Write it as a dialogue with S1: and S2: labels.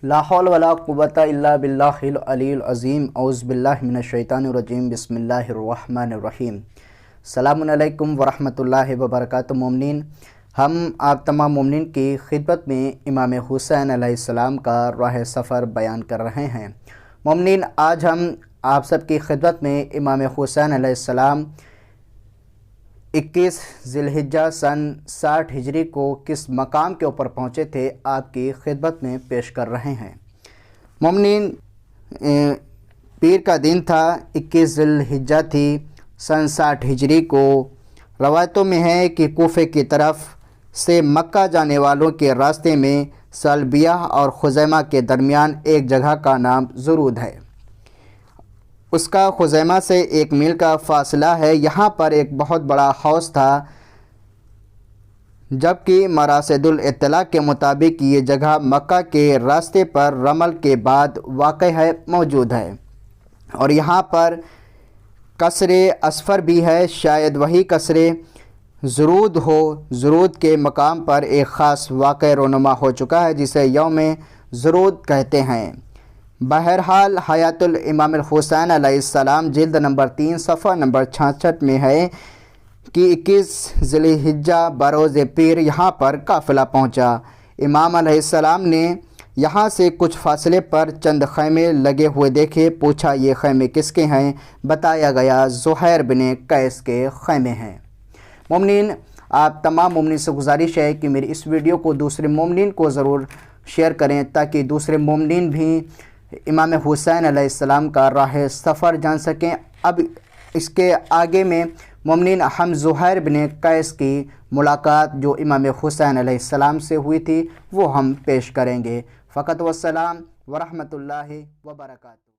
S1: لا حول ولا قوة الا باللہ العلی العظیم اعوذ باللہ من الشیطان الرجیم بسم اللہ الرحمن الرحیم۔ السلام علیکم ورحمۃ اللہ وبرکاتہ۔ مومنین، ہم آپ تمام مومنین کی خدمت میں امام حسین علیہ السلام کا راہ سفر بیان کر رہے ہیں۔ مومنین، آج ہم آپ سب کی خدمت میں امام حسین علیہ السلام 21 ذی الحجہ سن 60 ہجری کو کس مقام کے اوپر پہنچے تھے آپ کی خدمت میں پیش کر رہے ہیں۔ مومنین، پیر کا دن تھا، 21 ذی الحجہ تھی سن 60 ہجری کو۔ روایتوں میں ہے کہ کوفے کی طرف سے مکہ جانے والوں کے راستے میں سلبیہ اور خزیمہ کے درمیان ایک جگہ کا نام زرود ہے۔ اس کا خزیمہ سے 1 میل کا فاصلہ ہے۔ یہاں پر ایک بہت بڑا حوض تھا، جبکہ مراسد الاطلاع کے مطابق یہ جگہ مکہ کے راستے پر رمل کے بعد واقع موجود ہے، اور یہاں پر قصر اصفر بھی ہے، شاید وہی قصر زرود ہو۔ زرود کے مقام پر ایک خاص واقعہ رونما ہو چکا ہے جسے یوم زرود کہتے ہیں۔ بہرحال حیات الامام الحسین علیہ السلام جلد نمبر 3 صفحہ نمبر 66 میں ہے کہ 21 ذی الحجہ بروز پیر یہاں پر قافلہ پہنچا۔ امام علیہ السلام نے یہاں سے کچھ فاصلے پر چند خیمے لگے ہوئے دیکھے۔ پوچھا یہ خیمے کس کے ہیں؟ بتایا گیا زہیر بن قیس کے خیمے ہیں۔ مومنین، آپ تمام مومنین سے گزارش ہے کہ میری اس ویڈیو کو دوسرے مومنین کو ضرور شیئر کریں تاکہ دوسرے مومنین بھی امام حسین علیہ السلام کا راہ سفر جان سکیں۔ اب اس کے آگے میں مومنین ہم زہیر بن قیس کی ملاقات جو امام حسین علیہ السلام سے ہوئی تھی وہ ہم پیش کریں گے۔ فقط والسلام ورحمۃ اللہ وبرکاتہ۔